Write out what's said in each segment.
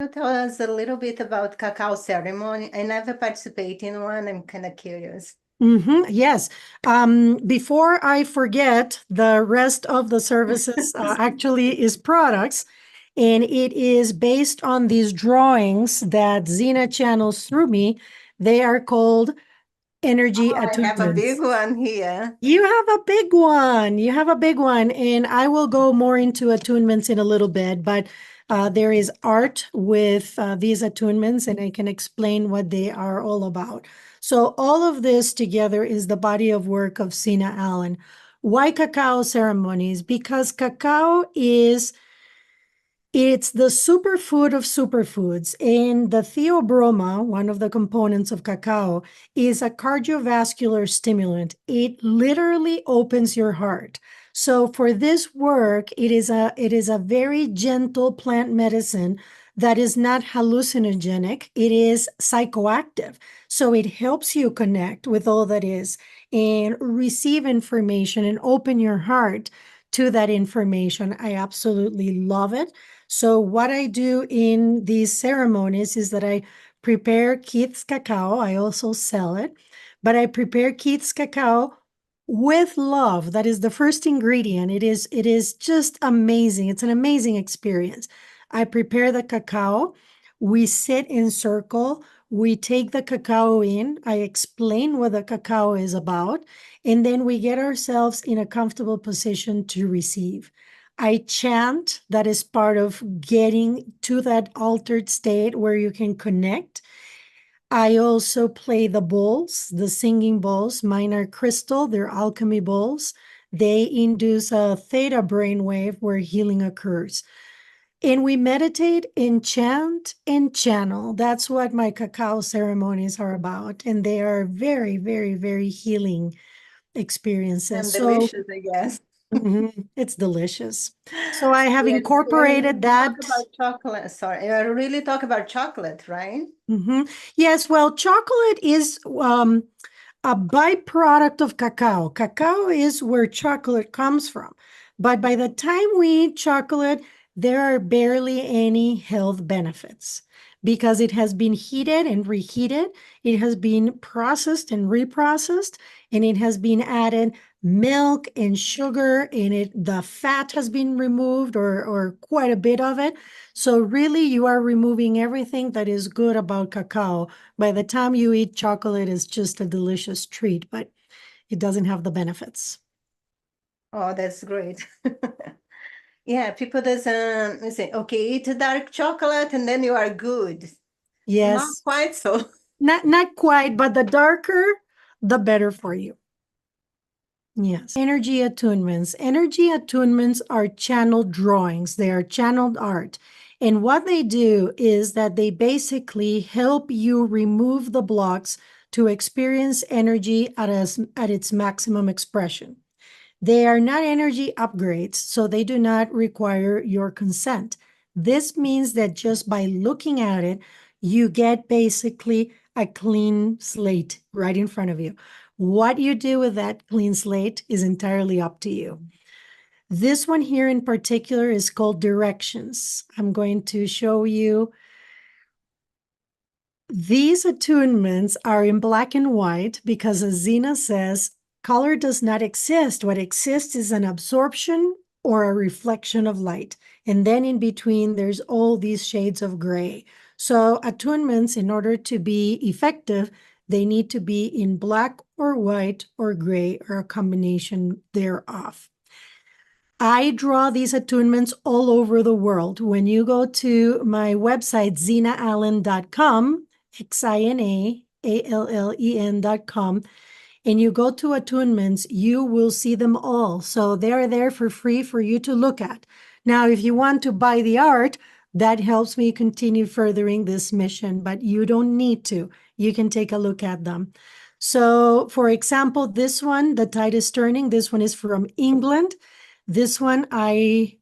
to tell us a little bit about cacao ceremony? I never participate in one. I'm kind of curious. Yes. Before I forget, the rest of the services actually is products, and it is based on these drawings that Xina channels through me. They are called energy I have a big attunements. one here. You have a big one. You have a big one. And I will go more into attunements in a little bit, but there is art with these attunements, and I can explain what they are all about. So all of this together is the body of work of Xina Allen. Why cacao ceremonies? Because cacao is it's the superfood of superfoods. And the theobroma, one of the components of cacao, is a cardiovascular stimulant. It literally opens your heart. So for this work, it is a very gentle plant medicine that is not hallucinogenic. It is psychoactive. So it helps you connect with all that is and receive information and open your heart to that information. I absolutely love it. So what I do in these ceremonies is that I prepare Keith's cacao. I also sell it, but I prepare Keith's cacao with love. That is the first ingredient. It is just amazing. It's an amazing experience. I prepare the cacao. We sit in circle. We take the cacao in. I explain what the cacao is about, and then we get ourselves in a comfortable position to receive. I chant. That is part of getting to that altered state where you can connect. I also play the bowls, the singing bowls. Mine are crystal, they're alchemy bowls. They induce a theta brainwave where healing occurs. And we meditate and chant and channel. That's what my cacao ceremonies are about. And they are very, very, very healing experiences. And So delicious, I guess. it's delicious. So I have Yeah, incorporated that. talk about chocolate. Sorry, I really talk about chocolate, right? Yes, well, chocolate is a byproduct of cacao. Cacao is where chocolate comes from. But by the time we eat chocolate, there are barely any health benefits because it has been heated and reheated, it has been processed and reprocessed, and it has been added milk and sugar, and the fat has been removed or quite a bit of it. So really, you are removing everything that is good about cacao. By the time you eat chocolate, it's just a delicious treat, but it doesn't have the benefits. Oh, that's great. Yeah, people doesn't say, okay, eat dark chocolate and then you are good. Not Yes, quite so. not quite, but the darker, the better for you. Yes. Energy attunements. Energy attunements are channeled drawings. They are channeled art. And what they do is that they basically help you remove the blocks to experience energy at its maximum expression. They are not energy upgrades, so they do not require your consent. This means that just by looking at it, you get basically a clean slate right in front of you. What you do with that clean slate is entirely up to you. This one here in particular is called directions. I'm going to show you. These attunements are in black and white because, as Xina says, color does not exist. What exists is an absorption or a reflection of light. And then in between, there's all these shades of gray. So attunements, in order to be effective, they need to be in black or white or gray or a combination thereof. I draw these attunements all over the world. When you go to my website, xinaallen.com, XINAALLEN.com, and you go to attunements, you will see them all. So they're there for free for you to look at. Now, if you want to buy the art, that helps me continue furthering this mission, but you don't need to. You can take a look at them. So, for example, this one, the tide is turning. This one is from England. This one I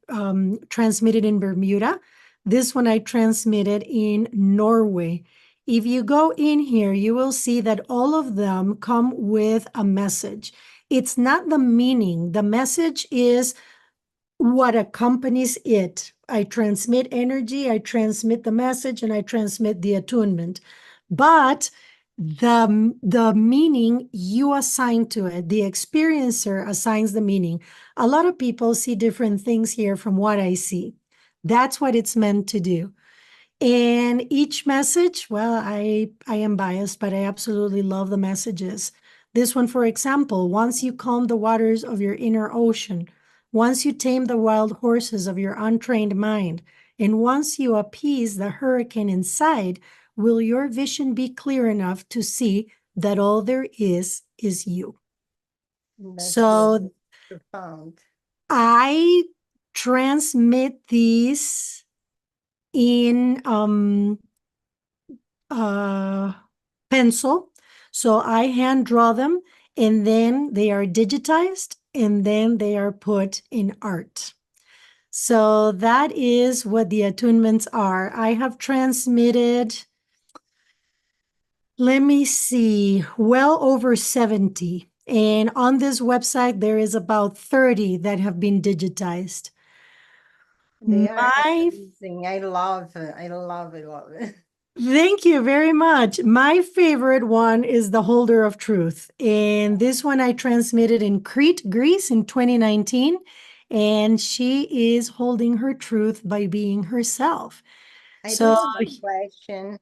transmitted in Bermuda. This one I transmitted in Norway. If you go in here, you will see that all of them come with a message. It's not the meaning. The message is what accompanies it. I transmit energy, I transmit the message, and I transmit the attunement. But the meaning you assign to it, the experiencer assigns the meaning. A lot of people see different things here from what I see. That's what it's meant to do. And each message, well, I am biased, but I absolutely love the messages. This one, for example, once you calm the waters of your inner ocean, once you tame the wild horses of your untrained mind, and once you appease the hurricane inside, will your vision be clear enough to see that all there is you? That's So profound. I transmit these in pencil. So I hand draw them, and then they are digitized, and then they are put in art. So that is what the attunements are. I have transmitted, let me see, well over 70. And on this website, there is about 30 that have been digitized. They are My amazing. I love it. I love it. Love it. Thank you very much. My favorite one is the Holder of Truth. And this one I transmitted in Crete, Greece in 2019. And she is holding her truth by being herself. I do So, have a question.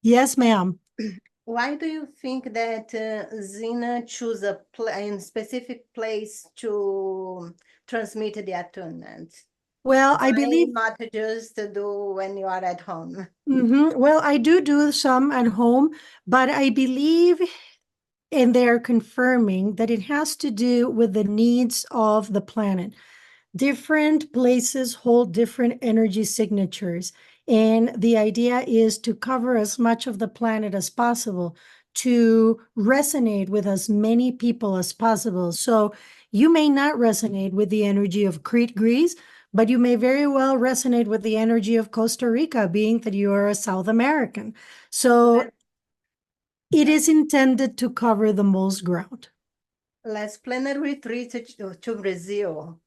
yes, ma'am. Why do you think that Xina choose a specific place to transmit the attunement? Well, I Why believe, not just to do when you are at home? well, I do some at home, but I believe, and they're confirming that it has to do with the needs of the planet. Different places hold different energy signatures. And the idea is to cover as much of the planet as possible, to resonate with as many people as possible. So you may not resonate with the energy of Crete, Greece, but you may very well resonate with the energy of Costa Rica, being that you are a South American. So it is intended to cover the most ground. Let's plan a retreat to Brazil.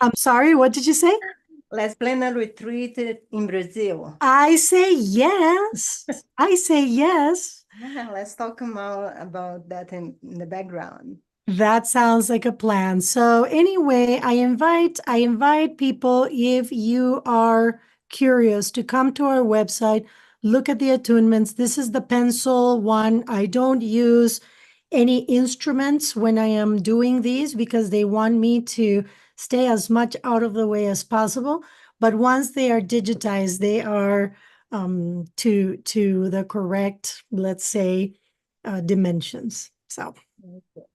I'm sorry, what did you say? Let's plan a retreat in Brazil. I say yes. I say yes. Let's talk more about that in the background. That sounds like a plan. So anyway, I invite people, if you are curious, to come to our website, look at the attunements. This is the pencil one. I don't use any instruments when I am doing these because they want me to stay as much out of the way as possible. But once they are digitized, they are to the correct, let's say, dimensions. So. Okay.